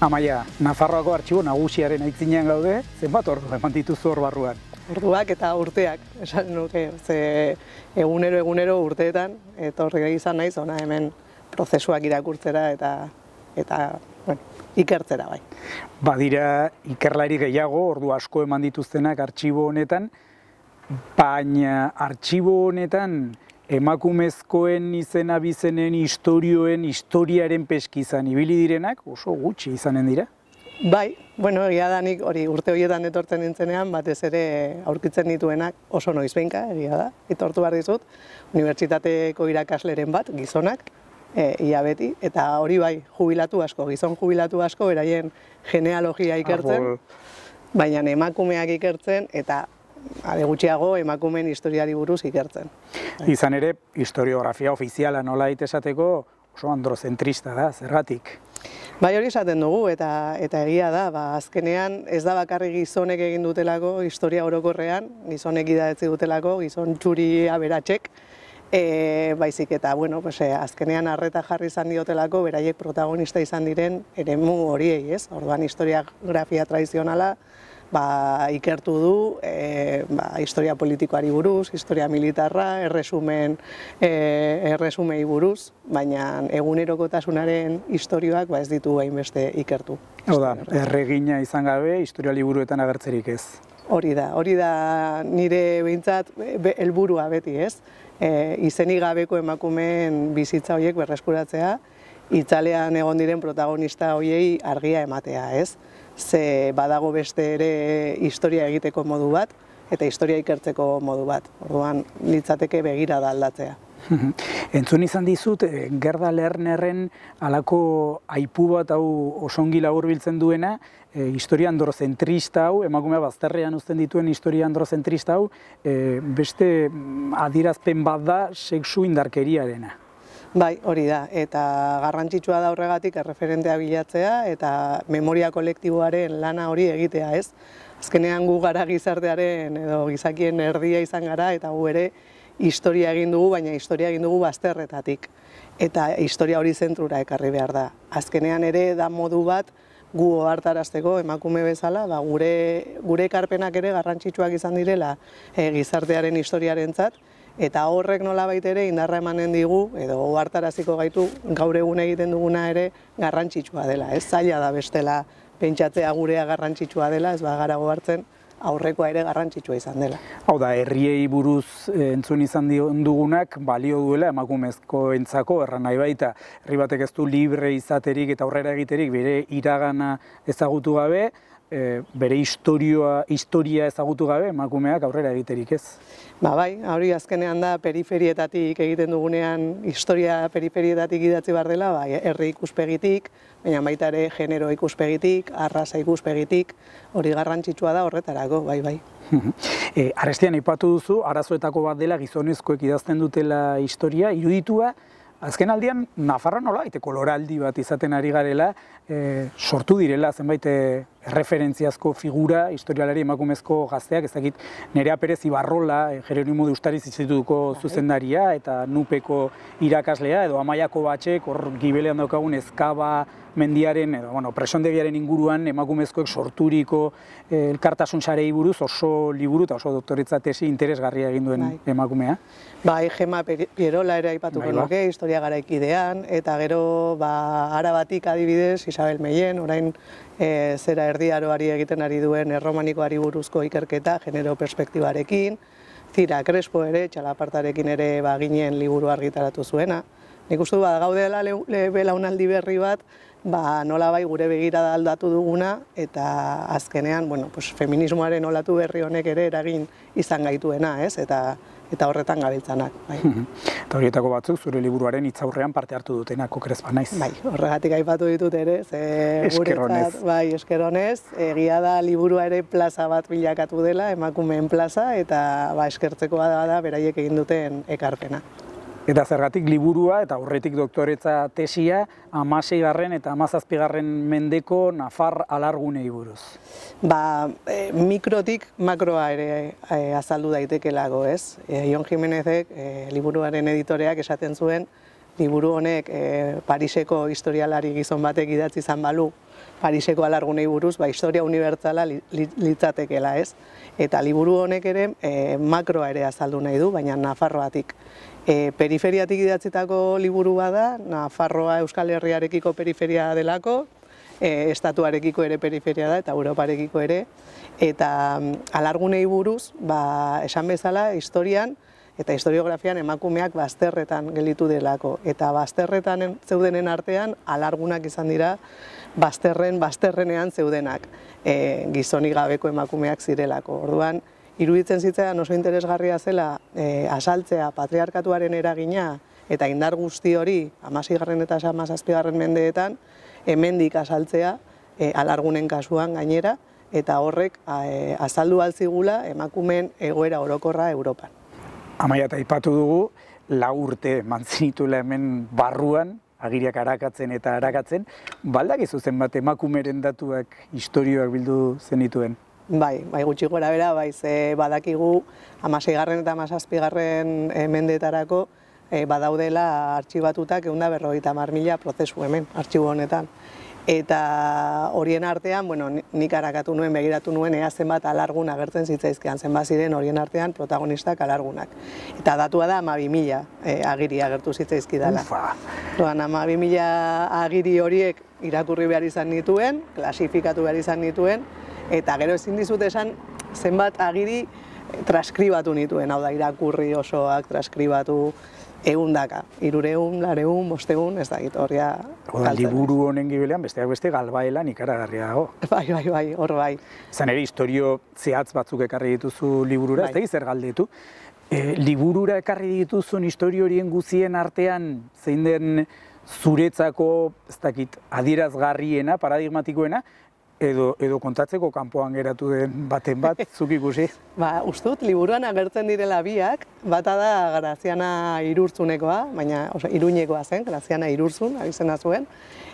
Amaia, Nafarroako Artxibo Nagusiaren aitzinean gaude, zenbat ordu eman dituzu hor barruan? Orduak eta urteak, esan nuke, ze egunero urteetan, etorri izan naiz, ona hemen prozesuak irakurtzera eta ikertzera bai. Badira ikerlari gehiago, ordu asko eman dituztenak artxibo honetan, baina artxibo honetan emakumezkoen izena bizenen historiaren peskizan ibili direnak oso gutxi izanen dira? Bai, egia da nik hori urte horietan etortzen nintzenean, batez ere aurkitzen dituenak oso noizbehinka, egia da, etortu behar dizut, unibertsitateko irakasleren bat, gizonak, ia beti, eta hori bai, gizon jubilatu asko, beraien genealogia ikertzen, baina emakumeak ikertzen, eta gutxiago emakumeen historiari buruz ikertzen. Izan ere, historiografia ofiziala nola esateko oso androzentrista da, zergatik? Bai, hori esaten dugu, eta egia da, azkenean ez da bakarrik gizonek egin dutelako historia orokorrean, gizonek idatzi dutelako, gizon txuri aberatsek, baizik eta, azkenean arreta jarri izan diotelako, beraiek protagonista izan diren eremu horiei, ez? Orduan historiografia tradizionala ikertu du, historia politikoari buruz, historia militarra, erresumei buruz, baina egunerokotasunaren historioak ez ditu hainbeste ikertu. Hau da, erregina izan gabe, historia liburuetan agertzerik ez. Hori da nire behintzat helburua beti, ez? Izenik gabeko emakumeen bizitza horiek berreskuratzea, itzalean egon diren protagonista horiei argia ematea, ez? Ze badago beste ere historia egiteko modu bat, eta historia ikertzeko modu bat. Orduan, litzateke begirada aldatzea. Entzun izan dizut, Gerda Lernerren halako aipu bat hau osongi laburbiltzen duena, historia androzentrista hau, emakumea bazterrean uzten dituen historia androzentrista hau, beste adierazpen bat da sexu indarkeriarena. Bai, hori da, eta garrantzitsua da horregatik erreferentea bilatzea eta memoria kolektiboaren lana hori egitea, ez? Azkenean gu gara gizartearen edo gizakien erdia izan gara eta gu ere historia egin dugu, baina historia egin dugu bazterretatik. Eta historia hori zentrura ekarri behar da. Azkenean ere da modu bat gu ohartarazteko emakume bezala, gure ekarpenak ere garrantzitsuak izan direla gizartearen historiarentzat, eta horrek nolabait ere indarra emanen digu, edo ohartaraziko gaitu gaur egun egiten duguna ere garrantzitsua dela. Ez zaila da bestela pentsatzea gurea garrantzitsua dela, ez bagara gohartzen aurrekoa ere garrantzitsua izan dela. Hau da, herriei buruz entzun izan dugunak balio duela emakumezkoentzako, erran nahi baita, herri batek ez du libre izaterik eta aurrera egiterik bere iragana ezagutu gabe, bere historia ezagutu gabe emakumeak aurrera egiterik ez. Bai, hori azkenean da periferietatik egiten dugunean historia periferietatik idatzi behar dela, herri ikuspegitik, baina baita ere genero ikuspegitik, arraza ikuspegitik, hori garrantzitsua da horretarako, bai. Arestian aipatu duzu, arazoetako bat dela gizonezkoek idazten dutela historia, iruditua, azken aldian, Nafarroa nola, koloraldi bat izaten ari garela, sortu direla zenbait erreferentziazko figura, historialari emakumezko gazteak, ez dakit Nerea Perez Ibarrola, Jeronimo de Ustariz Institutuko zuzendaria, eta Nupeko irakaslea, edo Amaiako Batxek, hor gibelean daukagun Ezkaba mendiaren, edo presondegiaren inguruan emakumezkoek sorturiko elkartasun sarei buruz oso liburu eta oso doktoretza tesi interesgarria egin duen emakumea. Bai, Gema Pierola ere aipatuko nuke, historia garaikidean, eta gero Arabatik adibidez, Isabel Meien, orain zera erdiaroari egiten ari duen erromanikoari buruzko ikerketa, genero perspektibarekin, Zira Crespo ere, txalapartarekin ere ginen liburu argitaratu zuena. Nik uste du gaudela belaunaldi berri bat, nolabai gure begirada aldatu duguna, eta azkenean, feminismoaren olatu berri honek ere eragin izan gaituena, ez? Eta horretan gabiltzanak. Eta horietako batzuk zure liburuaren hitzaurrean parte hartu dutenak, okerez banaiz. Bai, horregatik aipatu ditut ere, eskeronez. Bai, eskeronez, egia da liburua ere plaza bat bilakatu dela, emakumeen plaza, eta eskertzekoa da beraiek egin duten ekarpena. Eta zergatik liburua eta aurretik doktoretza tesia 16. eta 17. mendeko Nafar alargunei buruz. Mikrotik makroa ere azaldu daitekelako, ez? Ion Jimenezek, liburuaren editoreak esaten zuen, liburu honek Pariseko historialari gizon batek idatzi izan balu, Pariseko alargunei buruz, historia unibertsala litzatekeela, ez? Eta liburu honek ere makroa ere azaldu nahi du, baina Nafarroatik. Periferiatik idatzitako liburu bada, Nafarroa Euskal Herriarekiko periferia delako, estatuarekiko ere periferia da, eta Europarekiko ere, eta alargunei buruz, esan bezala, historian, eta historiografian emakumeak bazterretan gelditu delako. Eta bazterretan zeudenen artean, alargunak izan dira, bazterrenean zeudenak, gizonik gabeko emakumeak zirelako. Orduan, iruditzen zitzaidan oso interesgarria zela asaltzea patriarkatuaren eragina eta indar guzti hori 16. eta 17. mendeetan hemendik asaltzea alargunen kasuan gainera, eta horrek azaldu altzigula emakumeen egoera orokorra Europan. Amaia, eta aipatu dugu, 4 urte mantzitula hemen barruan, agiriak arakatzen eta arakatzen, baldakizu zenbat emakumeren datuak, istorioak bildu zenituen? Bai, gutxi gora bera, badakigu 16. eta 17. mendeetarako badaudela artxibatutak 150.000 prozesu hemen, artxibo honetan. Eta horien artean, nik arakatu nuen, begiratu nuen, ea zenbat alargun agertzen zitzaizkean, zenbat ziren horien artean protagonistak alargunak. Eta datua da 12.000 agiri agertu zitzaizkidala. Doan, 12.000 agiri horiek irakurri behar izan nituen, klasifikatu behar izan nituen, eta gero ezin dizut esan zenbat agiri transkribatu nituen, hau da, irakurri osoak transkribatu, 100, 300, 400, 500, ez da, horria galtzen. Liburu honen gibelean, besteak beste galbaelan ikaragarria dago. Bai, hor bai. Zan ere, historio zehatz batzuk ekarri dituzu liburura, ez da zer galdetu. Liburura ekarri dituzun historio horien guzien artean, zein den zuretzako, ez dakit, adierazgarriena, paradigmatikoena, edo kontatzeko kanpoan geratu den baten bat, zuk ikusi? Ustut, liburuan agertzen direla biak, bata da Graziana Irurtzunekoa, baina Iruñekoa zen, Graziana Irurzun, abizena zuen,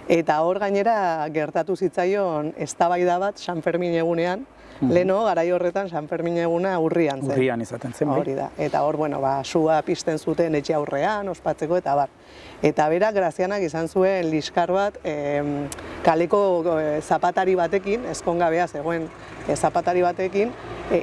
eta hor gainera gertatu zitzaion eztabaida bat San Fermin egunean, leno, garai horretan San Fermin eguna urrian zen. Urrian izaten zen, bai. Hori da, eta hor, sua pizten zuten etxe aurrean, ospatzeko, eta bar. Eta berak Grazianak izan zuen liskar bat kaleko zapatari batekin, ezkongabea zegoen zapatari batekin,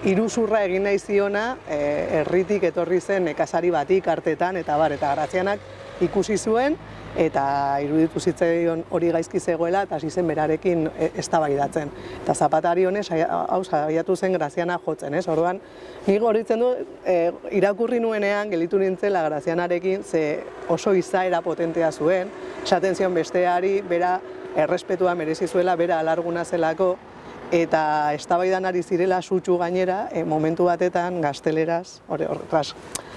iruzurra egin nahi ziona herritik etorri zen nekazari batik artetan, eta bar, eta Grazianak ikusi zuen, eta iruditu zitzaion hori gaizki zegoela, eta hasi zen berarekin eztabaidatzen. Eta zapatari honez, saiatu zen Graziana jotzen, ez? Orduan, nik horitzen du, irakurri nuenean, gelitu nintzela Grazianarekin, ze oso izaera potentea zuen, esaten zion besteari, bera errespetua merezi zuela, bera alarguna zelako, eta eztabaidan ari zirela sutsu gainera, momentu batetan gazteleraz,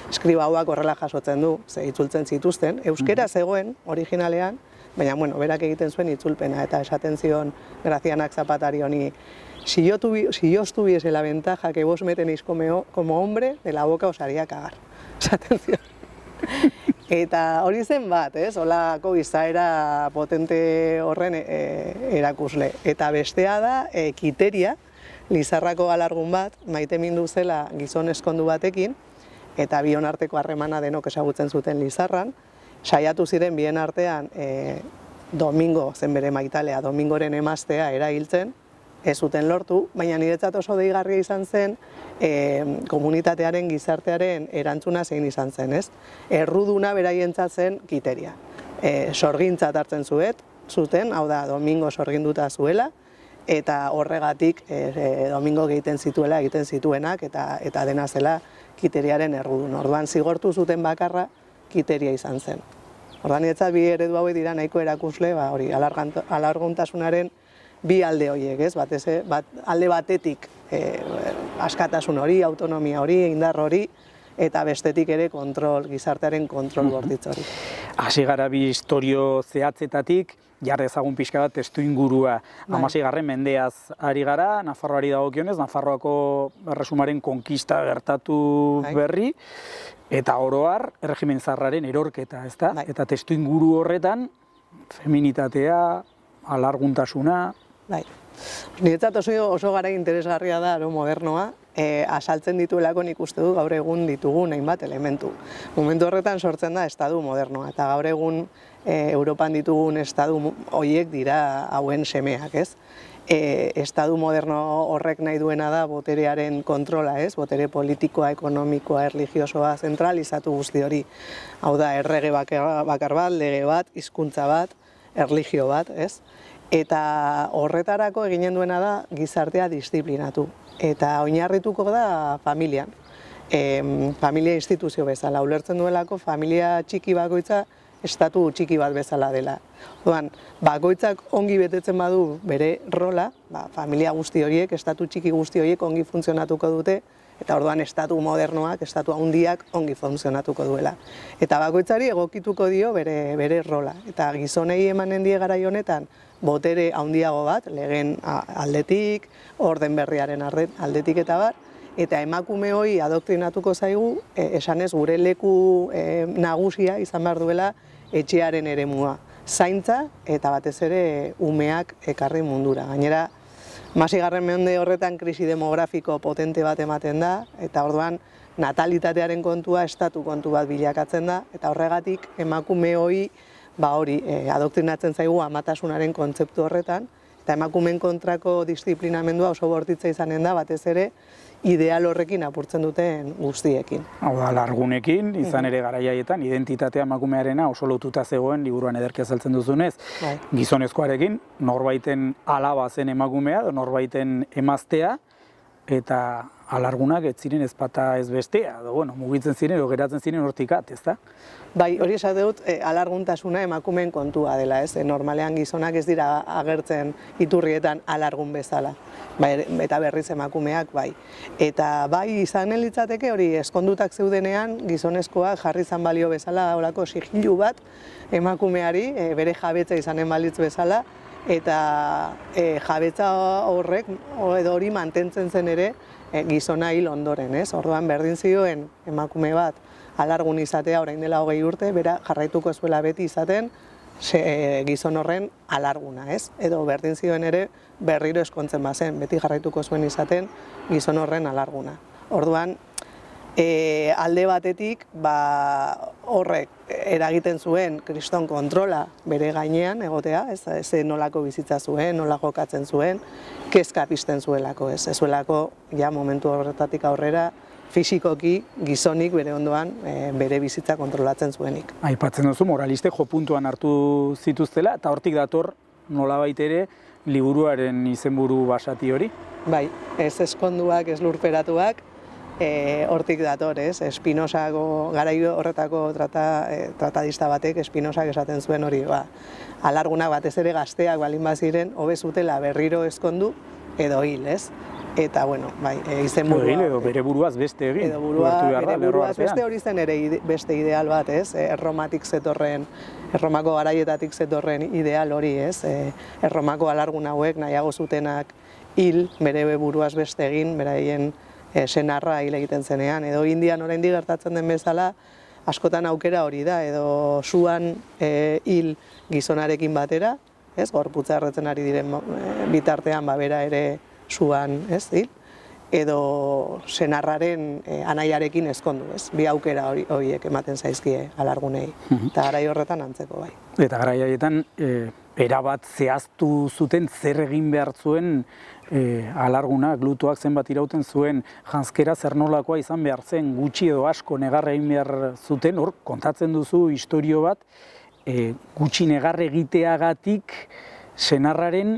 eskriba hauak horrela jasotzen du, ze itzultzen zituzten, euskera zegoen, originalean, baina, berak egiten zuen itzulpena, eta esaten zion Grazianak zapatari honi, si yo tuviese la ventaja que vos me tenéis como hombre, de la boca os haría cagar. Esaten zion. Eta hori zen bat, holako izaera potente horren erakusle. Eta bestea da, Kiteria, Lizarrako alargun bat, maite mindu zela gizon eskondu batekin, eta bion arteko harremana denok ezagutzen zuten Lizarran, saiatu ziren bien artean Domingo zen bere maitalea, Domingoren emaztea erahiltzen, ez zuten lortu, baina niretzat oso deigarria izan zen komunitatearen, gizartearen erantzuna zein izan zen, ez? Erruduna beraientzat zen Kiteria. Sorgintzat hartzen zuten, hau da, Domingo sorginduta zuela, eta horregatik Domingo egiten zituenak, eta dena zela Kiteriaren errudun. Orduan zigortu zuten bakarra Kiteria izan zen. Orduan niretzat bi eredu hauek dira nahiko erakusle, alarguntasunaren bi alde horiek, ez? Alde batetik askatasun hori, autonomia hori, indar hori, eta bestetik ere gizartearen kontrol bortitz hori. Hasi gara bi historio zehatzetatik, jar dezagun pixka bat testuingurua. 16. mendeaz ari gara, Nafarroari dagokionez, Nafarroako erresumaren konkista gertatu berri, eta oroar, erregimen zaharraren erorketa, ezta? Eta testuinguru horretan, feminitatea, alarguntasuna... Niretzat oso gara interesgarria da aro modernoa, asaltzen dituelako nik uste du gaur egun ditugun hainbat elementu. Momentu horretan sortzen da estadu modernoa, eta gaur egun Europan ditugun estadu horiek dira hauen semeak, ez? Estadu moderno horrek nahi duena da boterearen kontrola, ez? Botere politikoa, ekonomikoa, erlijiosoa, zentralizatu guzti hori. Hau da, errege bakar bat, lege bat, hizkuntza bat, erlijio bat, ez? Eta horretarako eginen duena da gizartea disiplinatu. Eta oinarrituko da familian. Familia instituzio bezala, ulertzen duelako familia txiki bakoitza estatu txiki bat bezala dela. Orduan, bakoitzak ongi betetzen badu bere rola, familia guzti horiek, estatu txiki guzti horiek ongi funtzionatuko dute, eta orduan estatu modernoak, estatu handiak ongi funtzionatuko duela. Eta bakoitzari egokituko dio bere rola. Eta gizonei emanen die garai honetan botere handiago bat, legen aldetik, orden berriaren aldetik eta bar, eta emakume hori adoktrinatuko zaigu, esanez gure leku nagusia izan behar duela etxearen eremua. Zaintza eta batez ere umeak ekarri mundura. Gainera, 21. mende horretan krisi demografiko potente bat ematen da, eta orduan natalitatearen kontua estatu kontu bat bilakatzen da, eta horregatik emakume hori adoktrinatzen zaigu amatasunaren kontzeptu horretan, eta emakumeen kontrako disiplinamendua oso bortitza izanen da, batez ere ideal horrekin apurtzen duten guztiekin. Hau da, alargunekin, izan ere garaiaietan, identitatea emakumearena oso lotuta zegoen, liburuan ederki azaltzen duzunez, gizonezkoarekin, norbaiten alaba zen emakumea, norbaiten emaztea, eta alargunak ez ziren ez bata ez bestea, mugitzen ziren, geratzen ziren hortikat, ez da? Bai, hori esate dut, alarguntasuna emakumeen kontua dela, ez? Normalean gizonak ez dira agertzen iturrietan alargun bezala, eta berriz emakumeak bai. Eta bai izan litzateke hori eskondutak zeudenean gizonezkoak jarri izan balio bezala horako sigilu bat emakumeari, bere jabetza izanen balitz bezala, eta jabetza horrek edo hori mantentzen zen ere gizona hil ondoren, ez? Orduan berdin zioen emakume bat alargun izatea orain dela 20 urte, bera jarraituko zuela beti izaten gizon horren alarguna, ez? Edo berdin zioen ere berriro eskontzen bazen, beti jarraituko zuen izaten gizon horren alarguna. Orduan, alde batetik, horrek eragiten zuen kriston kontrola bere gainean egotea, ez nolako bizitza zuen, nola jokatzen zuen, kezka pizten zuelako, ez zuelako ja momentu horretatik aurrera fisikoki gizonik bere ondoan bere bizitza kontrolatzen zuenik. Aipatzen duzu, moraliste jo puntuan hartu zituztela, eta hortik dator nolabait ere liburuaren izenburu basati hori? Bai, ez eskonduak, ez lurperatuak, hortik dator, ez? Spinozako, garai horretako tratadista batek Spinozak esaten zuen hori, alargunak batez ere gazteak balin baziren, hobe zutela berriro eskondu edo hil, ez? Eta, bueno, bai, izenburua... Edo bere buruaz beste egin. Edo bere buruaz beste hori zen ere beste ideal bat, ez? Erromatik zetorren, Erromako garaietatik zetorren ideal hori, ez? Erromako alargun hauek nahiago zutenak hil, bere buruaz beste egin, beraien senarra hil egiten zenean. Edo Indian oraindik gertatzen den bezala, askotan aukera hori da, edo suan hil gizonarekin batera, ez? Gorputza erretzen ari diren bitartean, bera ere suan, ez, edo senarraren anaiarekin ezkondu, ez, bi aukera horiek ematen zaizkie alargunei, eta garai horretan antzeko bai. Eta garai haietan, erabat zehaztu zuten zer egin behar zuen alarguna, glutoak zenbat irauten zuen janzkera zer nolakoa izan behar zen, gutxi edo asko negar egin behar zuten, hor, kontatzen duzu historio bat, gutxi negar egiteagatik senarraren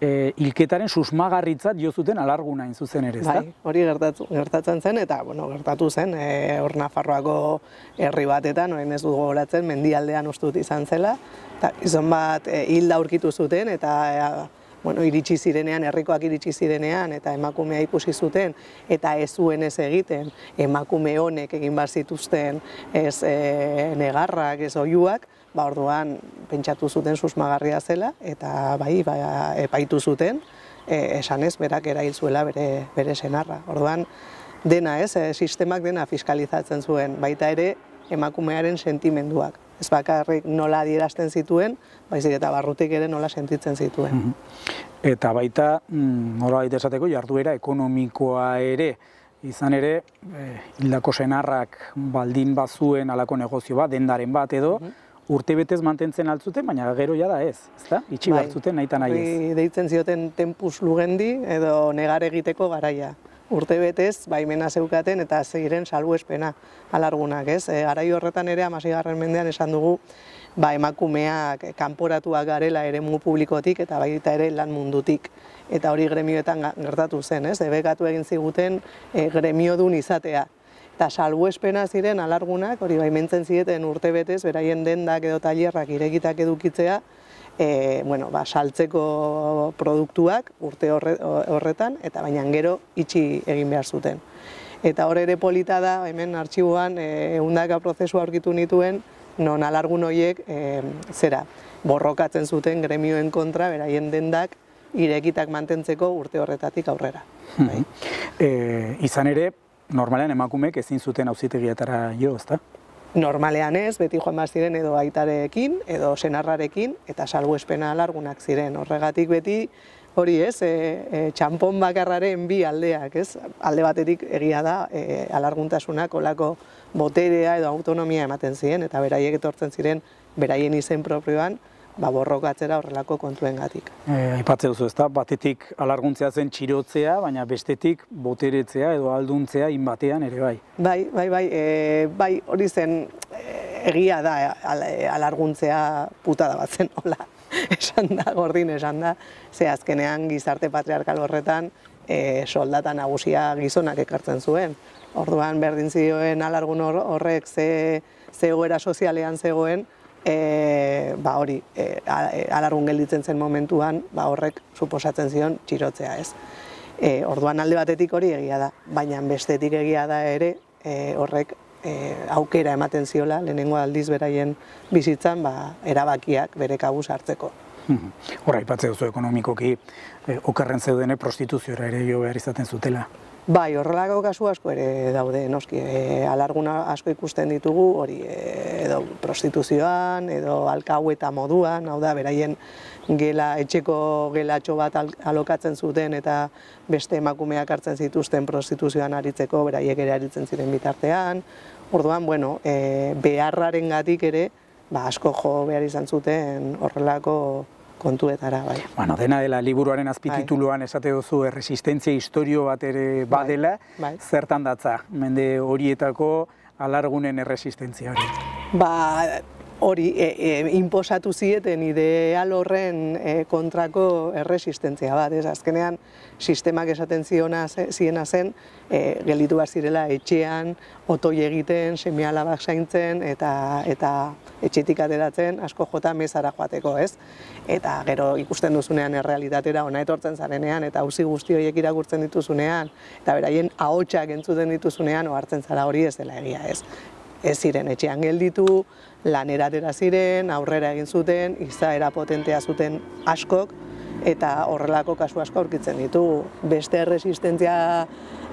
hilketaren susmagarritzat jo zuten alarguna zuzen ere, ezta? Bai, hori gertatzen zen, eta gertatu zen, hor Nafarroako herri batetan, orain ez dugu gogoratzen, mendialdean ustut izan zela, eta gizon bat hilda aurkitu zuten, eta iritsi zirenean, herrikoak iritsi zirenean, eta emakumea ikusi zuten, eta ez zuen ez egiten, emakume honek egin behar zituzten ez negarrak, ez oiuak, orduan pentsatu zuten susmagarria zela, eta epaitu zuten, esanez berak erail zuela bere senarra. Orduan, dena ez, sistemak dena fiskalizatzen zuen, baita ere emakumearen sentimenduak. Ez bakarrik nola adierazten zituen, baizik eta barrutik ere nola sentitzen zituen. Eta baita, nolabait esateko, jarduera ekonomikoa ere izan ere, hildako senarrak baldin bazuen alako negozio bat, dendaren bat edo, urtebetez mantentzen altzuten, baina gero ja da ez, ezta? Itxi batzuten nahi eta nahi ez. Deitzen zioten tempus lugendi edo negar egiteko garaia. Urtebetez, baimena zeukaten eta ziren salbuespena alargunak, ez? Garai horretan ere 16. mendean esan dugu, emakumeak kanporatuak garela eremu publikotik eta baita ere lan mundutik. Eta hori gremioetan gertatu zen, ez? Debekatu egin ziguten gremiodun izatea. Eta salbuespena ziren alargunak, hori baimentzen zieten urtebetez, beraien dendak edo tailerrak irekitak edukitzea, saltzeko produktuak urte horretan, eta baina gero itxi egin behar zuten. Eta hor ere polita da, hemen artxiboan, ehundaka prozesua aurkitu nituen, non alargun horiek borrokatzen zuten gremioen kontra, beraien dendak irekitak mantentzeko urte horretatik aurrera. Izan ere, normalean emakumeek ezin zuten auzitegietara jo, ezta? Normalean ez, beti joan behar ziren edo aitarekin, edo senarrarekin, eta salbuespena alargunak ziren. Horregatik beti, hori ez, txanpon bakarraren bi aldeak, ez? Alde batetik egia da, alarguntasunak olako boterea edo autonomia ematen ziren, eta beraiek etortzen ziren, beraien izen propioan, borrokatzera horrelako kontuengatik. Aipatze duzu, ezta? Batetik alarguntzea zen txirotzea, baina bestetik boteretzea edo alduntzea inbatean ere bai. Bai, hori zen egia da alarguntzea putada bat zen, hola, esan da, gordin esan da, ze azkenean gizarte patriarkal horretan soldata nagusia gizonak ekartzen zuen. Orduan berdin zioen alargun horrek ze egoera sozialean zegoen, alargun gelditzen zen momentuan, horrek suposatzen zion txirotzea ez. Orduan alde batetik hori egia da, baina bestetik egia da ere horrek aukera ematen ziola, lehenengo aldiz beraien bizitzan erabakiak bere kabuz hartzeko. Horra, aipatze duzu ekonomikoki, okerren zeudene prostituziora ere jo behar izaten zutela. Bai, horrelako kasu asko ere daude, noski, alarguna asko ikusten ditugu, hori edo prostituzioan, edo alkahueta moduan, hau da, beraien etxeko gelatxo bat alokatzen zuten eta beste emakumeak hartzen zituzten prostituzioan aritzeko, beraiek ere aritzen ziren bitartean. Orduan, beharraren gatik ere, asko jo behar izan zuten horrelako kontuetara, bai. Dena dela, liburuaren azpitituluan esate duzu erresistentzia historio bat ere badela, zertan datza, mende horietako alargunen erresistentzia hori? Hori, inposatu zieten ideal horren kontrako erresistentzia bat, ez? Azkenean, sistemak esaten ziena zen, gelditu behar zirela etxean, otoi egiten, seme-alabak zaintzen, eta etxetik ateratzen, asko jota mezara joateko, ez? Eta gero ikusten duzunean errealitatera ona etortzen zarenean, eta auzi guzti horiek irakurtzen dituzunean, eta beraien ahotsak entzuten dituzunean, ohartzen zara hori ez dela egia, ez? Ez ziren etxean gelditu, lanera atera ziren, aurrera egin zuten, izaera potentea zuten askok, eta horrelako kasu asko aurkitzen ditugu. Beste erresistentzia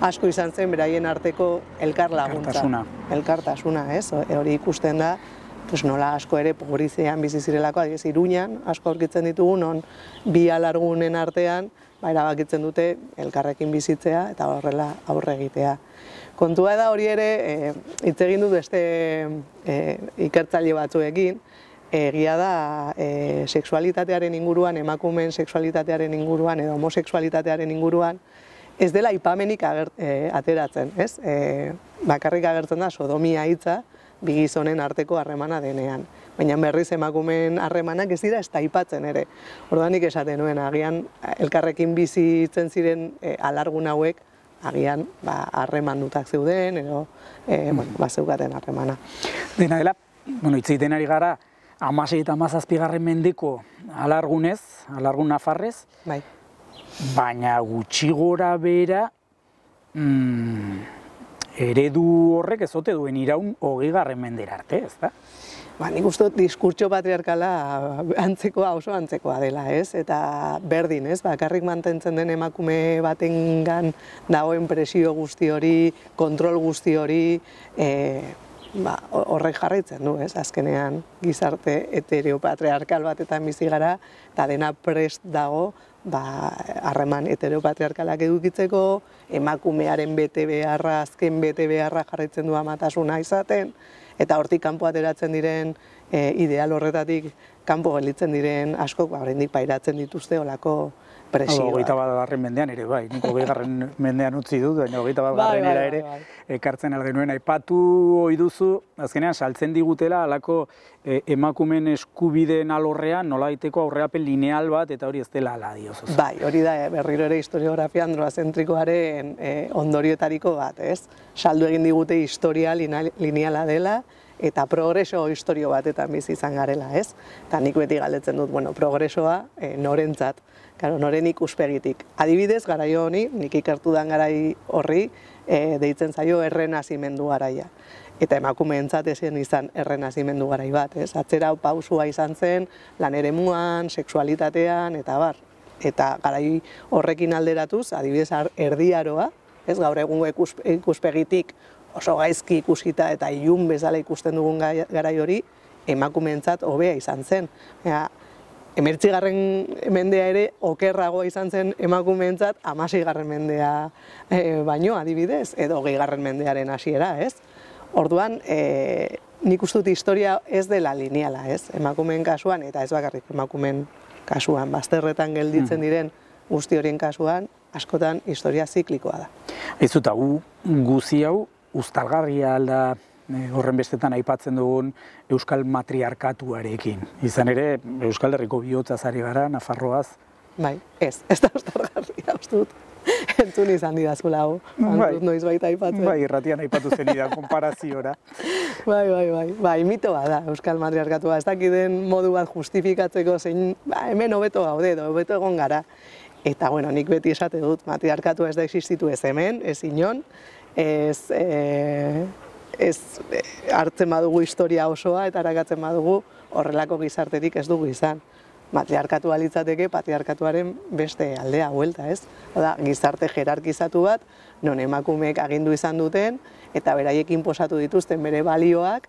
asko izan zen beraien arteko elkar laguntza. Elkartasuna, ez? Hori ikusten da, nola asko ere pobrizean bizi zirelako, adibidez Iruñan asko aurkitzen ditugu, non bi alargunen artean erabakitzen dute elkarrekin bizitzea eta horrela aurre egitea. Kontua da hori ere, hitz egin dut beste ikertzaile batzuekin, egia da sexualitatearen inguruan, emakumeen sexualitatearen inguruan edo homosexualitatearen inguruan, ez dela aipamenik ateratzen, ez? Bakarrik agertzen da sodomia hitza, bi gizonen arteko harremana denean. Baina berriz emakumeen harremanak ez dira ez da aipatzen ere. Orduan nik esaten nuen, agian elkarrekin bizitzen ziren alargun hauek, agian harremandutak zeuden edo zeukaten harremana. Dena dela, hitz egiten ari gara, 16 eta 17. mendeko alargunez, alargun nafarrez, baina gutxi gora bera eredu horrek ez ote duen iraun 20. mendera arte, ez da? Nik uste dut diskurtso patriarkala oso antzekoa dela, ez? Eta berdin, ez? Bakarrik mantentzen den emakume batengan dagoen presio guzti hori, kontrol guzti hori, horrek jarraitzen du, ez? Azkenean gizarte heteropatriarkal batetan bizi gara, eta dena prest dago harreman heteropatriarkalak edukitzeko, emakumearen bete beharra, azken bete beharra jarraitzen du amatasuna izaten, eta hortik kanpo ateratzen diren ideal horretatik kanpo gelditzen diren askok oraindik pairatzen dituzte olako presioa. 21. mendean ere bai, nik 20. mendean utzi dut, baina 21. ere ekartzen algenuen aipatu ohi duzu, azkenean saltzen digutela alako emakumeen eskubideen alorrean nolabaiteko aurrerapen lineal bat eta hori ez dela hala diozu. Bai, hori da berriro ere historiografia androazentrikoaren ondorioetariko bat, ez? Saldu egin digute historia lineala dela, eta progreso historio batetan bizi izan garela, ez? Eta nik beti galdetzen dut, progresoa norentzat, noren ikuspegitik. Adibidez, garaio honi, nik ikertu dan garai horri, deitzen zaio errenazimendu garaia. Eta emakumeentzat ezin izan errenazimendu garai bat, ez? Atzera pausua izan zen, lan eremuan, sexualitatean, eta bar. Eta garai horrekin alderatuz, adibidez, erdiaroa, ez gaur egungo ikuspegitik oso gaizki ikusita eta ilun bezala ikusten dugun garai hori, emakumeentzat hobea izan zen. 19. mendea ere okerragoa izan zen emakumeentzat 16. mendea baino adibidez, edo 20. mendearen hasiera, ez? Orduan, nik uste dut historia ez dela lineala, ez? Emakumeen kasuan, eta ez bakarrik emakumeen kasuan, bazterretan gelditzen diren guzti horien kasuan, askotan historia ziklikoa da. Ez dut, guzi hau, uztargarria alda horren bestetan aipatzen dugun Euskal Matriarkatuarekin. Izan ere, Euskal Herriko bihotzaz ari gara, Nafarroaz. Bai, ez da uztargarria, uste dut. Entzun izan didazula hau, dut noiz baita aipatzen. Bai, irratian aipatu zenidan, konparaziora. Bai, mito bat da, Euskal Matriarkatua. Ez dakiden modu bat justifikatzeko zein, hemen hobeto gaude, hobeto egon gara. Eta, nik beti esate dut, matriarkatua ez da existitu ez hemen, ez inon, ez hartzen badugu historia osoa eta arakatzen badugu horrelako gizarterik ez dugu izan. Matriarkatua litzateke patriarkatuaren beste aldea huelta, ez? Oda, gizarte jerarkizatu bat, non emakumeek agindu izan duten, eta beraiekin posatu dituzten bere balioak,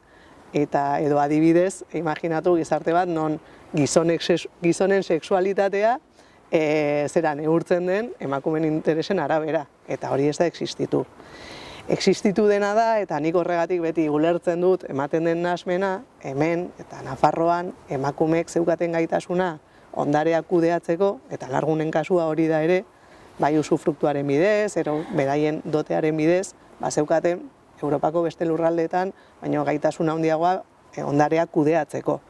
eta edo adibidez, imaginatu gizarte bat, non gizonen sexualitatea zeran neurtzen den emakumeen interesen arabera, eta hori ez da existitu. Existitu dena da, eta nik horregatik beti ulertzen dut, ematen den nahasmena, hemen eta Nafarroan emakumeek zeukaten gaitasuna ondarea kudeatzeko, eta largunen kasua hori da ere, bai usufruktuaren bidez, ero beraien dotearen bidez, zeukaten Europako beste lurraldeetan, baina gaitasuna handiagoa ondarea kudeatzeko.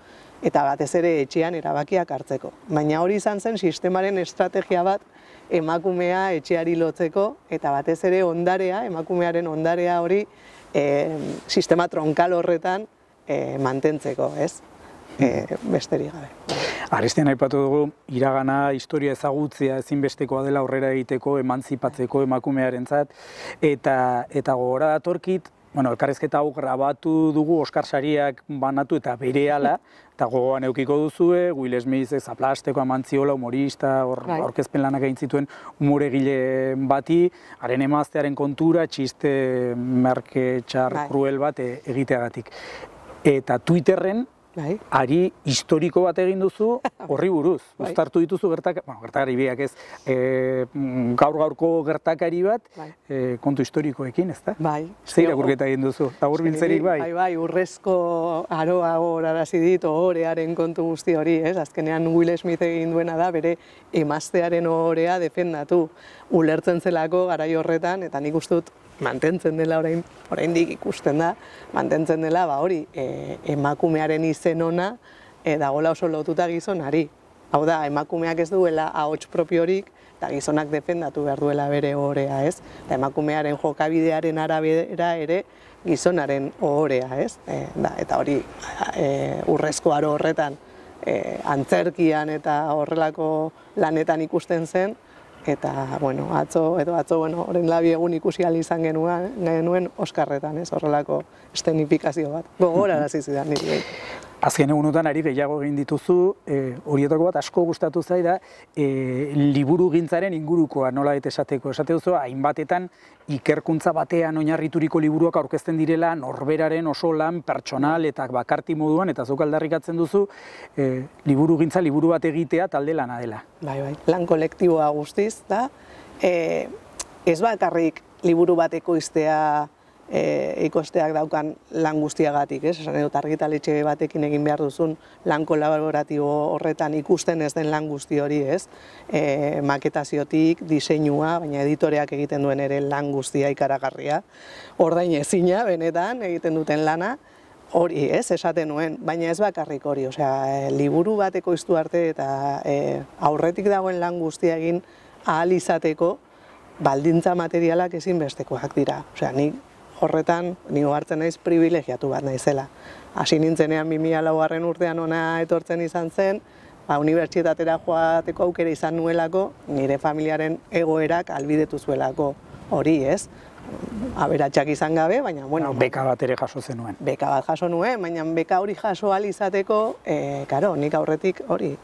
Eta batez ere etxean erabakiak hartzeko. Baina hori izan zen sistemaren estrategia bat emakumea etxeari lotzeko, eta batez ere emakumearen ondarea hori sistema tronkal horretan mantentzeko, ez? Besterik gabe. Arestian aipatu dugu, iragana, historia ezagutzea ezinbestekoa dela aurrera egiteko, emantzipatzeko emakumearentzat, eta gogora datorkit, elkarrizketa hau grabatu dugu Oskar Sariak banatu eta berehala, eta gogoan eukiko duzue, Will Smithek zaplasteko amantziola, humorista, aurkezpen lanak egin zituen umoregile bati, haren emaztearen kontura, txiste merke txar kruel bat egiteagatik. Eta Twitterren, ari historiko bat egin duzu horri buruz. Uztartu dituzu gertakari biak ez, gaur-gaurko gertakari bat kontu historikoekin, ez da? Bai. Zer irakurketa egin duzu, eta biltzerik bai? Bai, urrezko aroa horarazi dit, ohorearen kontu guzti hori, ez? Azkenean Will Smith egin duena da, bere emaztearen ohorea defendatu. Ulertzen zelako garai horretan, eta nik uste dut mantentzen dela oraindik ikusten da, mantentzen dela hori emakumearen izen ona dagoela oso lotuta gizonari. Hau da, emakumeak ez duela ahots propiorik eta gizonak defendatu behar duela bere ohorea, ez? Emakumearen jokabidearen arabera ere gizonaren ohorea, ez? Eta hori urrezko aro horretan antzerkian eta horrelako lanetan ikusten zen, eta, atzo, orain labi egun ikusi ahal izan genuen Oskarretan, ez, horrelako estenifikazio bat. Gogorarazi zidan niri. Azken egunotan ari gehiago egin dituzu, horietako bat asko gustatu zaida, liburu gintzaren ingurukoa nola esateko. Esate duzu, hainbatetan ikerkuntza batean oinarrituriko liburuak aurkezten direla norberaren oso lan pertsonal eta bakarti moduan, eta zuk aldarrikatzen duzu, liburu gintza liburu bat egitea talde lana dela. Bai, lan kolektiboa guztiz, da. Ez bakarrik liburu bat ekoiztea ikosteak daukan lan guztiagatik, esan dut argitaletxe batekin egin behar duzun lan kolaboratibo horretan ikusten ez den lan guzti hori, ez? Maketaziotik, diseinua, baina editoreak egiten duen ere lan guztia ikaragarria, ordain ezina, benetan, egiten duten lana, hori, ez, esaten nuen, baina ez bakarrik hori, osea, liburu bat ekoiztu arte eta aurretik dagoen lan guztia egin ahal izateko baldintza materialak ezinbestekoak dira, osea, nik horretan, nigo hartzen naiz privilegiatu bat naizela. Hasi nintzenean 2004 urtean ona etortzen izan zen, unibertsitatera joateko aukera izan nuelako, nire familiaren egoerak ahalbidetu zuelako hori, ez? Aberatsak izan gabe, baina, bueno... Beka bat ere jaso zenuen. Beka bat jaso nuen, baina beka hori jaso ahal izateko, karo, nik aurretik hori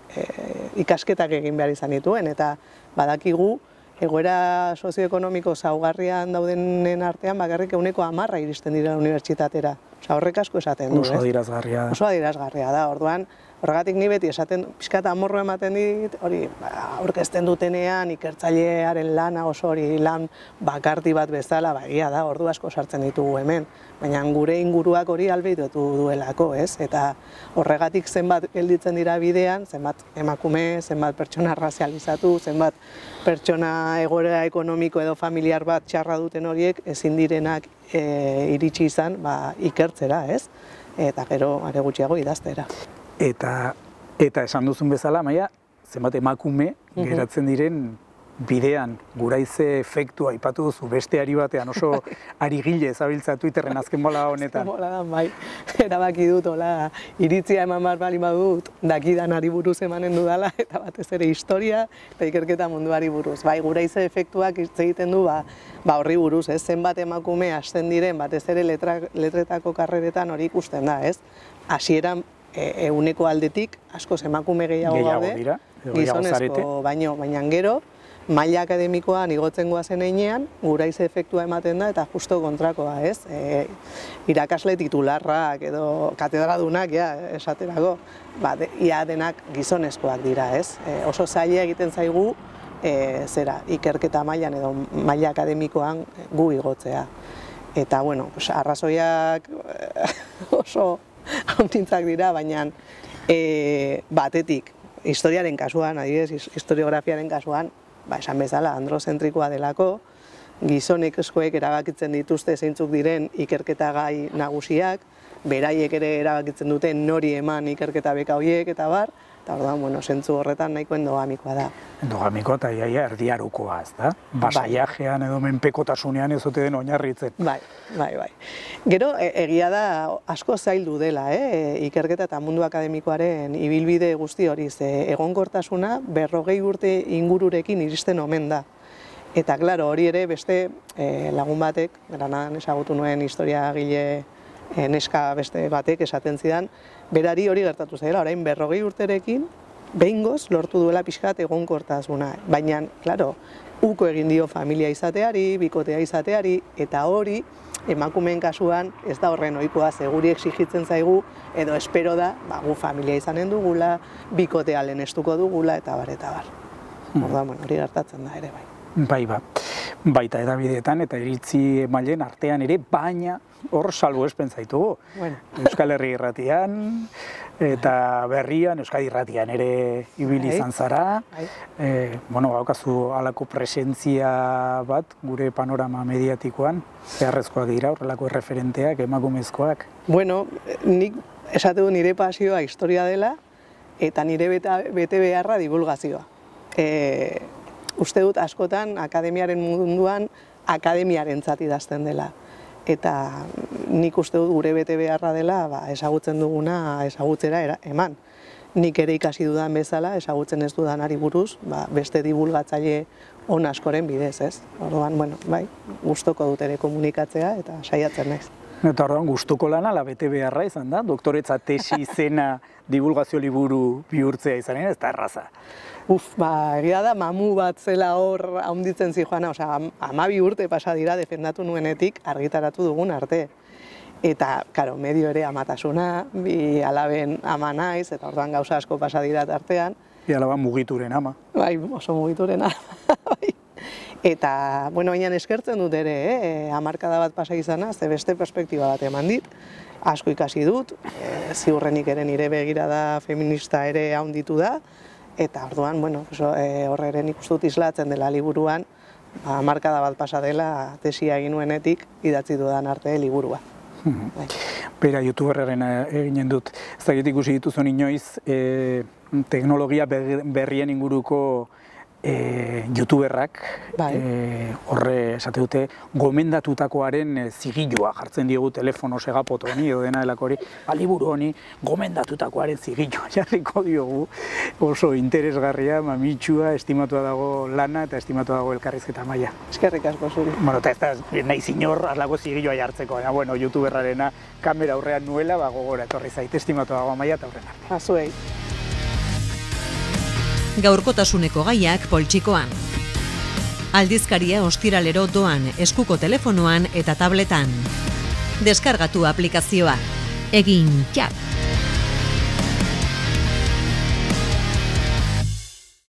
ikasketak egin behar izan dituen, eta badakigu, egoera sozioekonomiko zaugarrian daudenen artean bakarrik 10% iristen dira unibertsitatera. Osa, horrek asko esaten du, Oso adierazgarria da. Oso adierazgarria da, orduan, horregatik ni beti esaten, pixka eta amorro ematen dit, hori, aurkezten dutenean, ikertzailearen lana oso hori lan bakarti bat bezala, egia da, ordu asko sartzen ditugu hemen, baina gure inguruak hori albeitutu duelako, ez? Eta horregatik zenbat gelditzen dira bidean, zenbat emakume, zenbat pertsona razializatu, zenbat pertsona egoera ekonomiko edo familiar bat txarra duten horiek ezin direnak iritsi izan ikertzera, ez? Eta gero are gutxiago idaztera. Eta esan duzun bezala, Maia, zenbat emakume geratzen diren bidean, Guraize efektua aipatu duzu beste ari batean oso arigile zabiltza Twitterren azken bola honetan. Azken bola bai, erabaki dut, hola, iritzia eman bali badut, dakidanari buruz emanen dudala, eta batez ere historia eta ikerketa munduari buruz. Bai, Guraize efektuak hitz egiten du, horri buruz, ez? Zenbat emakume hasten diren, batez ere letretako karreretan hori ikusten da, ez? Hasieran ehuneko aldetik, askoz emakume gehiago gaude, gizonezko baina gero, maila akademikoan igotzen goazen heinean, Guraize efektua ematen da, eta justo kontrakoa, ez? Irakasle titularrak edo katedradunak, esaterako, ia denak gizonezkoak dira, ez? Oso zaila egiten zaigu, ikerketa mailan edo maila akademikoan gu igotzea. Eta, bueno, arrazoiak oso hauntintzak dira, baina batetik, historiaren kasuan, adibidez, historiografiaren kasuan, esan bezala, androzentrikoa delako, gizonekoek erabakitzen dituzte zeintzuk diren ikerketa gai nagusiak, beraiek ere erabakitzen duten nori eman ikerketa beka horiek eta bar, eta orduan, zentzu horretan nahiko endogamikoa da. Endogamikoa eta iaia erdiarukoa, ez da? Basaiajean edo menpekotasunean ez ote den oinarritzen. Bai. Gero, egia da asko zaildu dela, ikerketa eta mundu akademikoaren ibilbide guzti hori, egonkortasuna 40 urte ingururekin iristen omen da. Eta, klaro, hori ere beste lagun batek, Granadan ezagutu nuen historiagile neska beste batek esaten zidan, berari hori gertatu zaila, orain 40 urterekin, behingoz lortu duela pixkat egonkortasuna. Baina, klaro, uko egin dio familia izateari, bikotea izateari, eta hori, emakumeen kasuan, ez da horren ohikoa, seguri exigitzen zaigu, edo espero da, gu familia izanen dugula, bikotea lehenestuko dugula, eta bar. Orduan, hori gertatzen da ere, bai. Baita edabideetan eta iritzi emaileen artean ere, baina hor salbuespen zaitugu. Euskal Herri irratian eta berrian, Euskadi irratian ere ibili izan zara. Baukazu halako presentzia bat gure panorama mediatikoan, beharrezkoak dira, horrelako erreferenteak, emakumezkoak. Nik esate du nire pasioa historia dela eta nire bete beharra divulgazioa. Uste dut askotan akademiaren munduan akademiarentzat idazten dela. Eta nik uste dut gure bete beharra dela ezagutzen duguna ezagutzera eman. Nik ere ikasi dudan bezala, ezagutzen ez dudanari buruz, beste divulgatzaile on askoren bidez, ez? Orduan, gustoko dut ere komunikatzea eta saiatzen naiz. Eta orduan gustuko lana, la bete beharra izan da, doktoretza tesi zena divulgazio liburu bihurtzea izanen, ez da erraza. Egia da, mamu bat zela hor haunditzen zijoana, 12 urte pasa dira defendatu nuenetik argitaratu dugun arte. Eta, karo, medio ere amatasuna, bi alaben ama naiz, eta orduan gauza asko pasa dira tartean. Bi alaban mugituren ama. Bai, oso mugituren ama, bai. Eta, baina eskertzen dut ere, hamarkada bat pasa izana, ze beste perspektiba bat eman dit, asko ikasi dut, ziurrenik ere nire begirada feminista ere haunditu da, eta orduan, horre ere nik uste dut islatzen dela liburuan, hamarkada bat pasa dela tesia egin nuenetik idatzi dudan arte liburua. Bera, youtuberraren eginen dut, ez da ikusi dituzun inoiz, teknologia berrien inguruko youtuberrak horre esate dute gomendatutakoaren zigilloa jartzen diogu telefono segapoto honi edo dena delako hori, liburu honi gomendatutakoaren zigilloa jarriko diogu, oso interesgarria, mamitsua, estimatua dago lana eta estimatua dago elkarrizketa maila. Eskerrik asko zuri. Eta ez da nahi zinor aslako zigilloa jartzeko, baina youtuberrarena kamera aurrean nuela, gogora etorri zait, estimatua dago maila eta aurren arte. Azuei. Gaurkotasuneko gaiak poltsikoan. Aldizkaria ostiralero doan eskuko telefonoan eta tabletan. Deskargatu aplikazioa. Egin txap!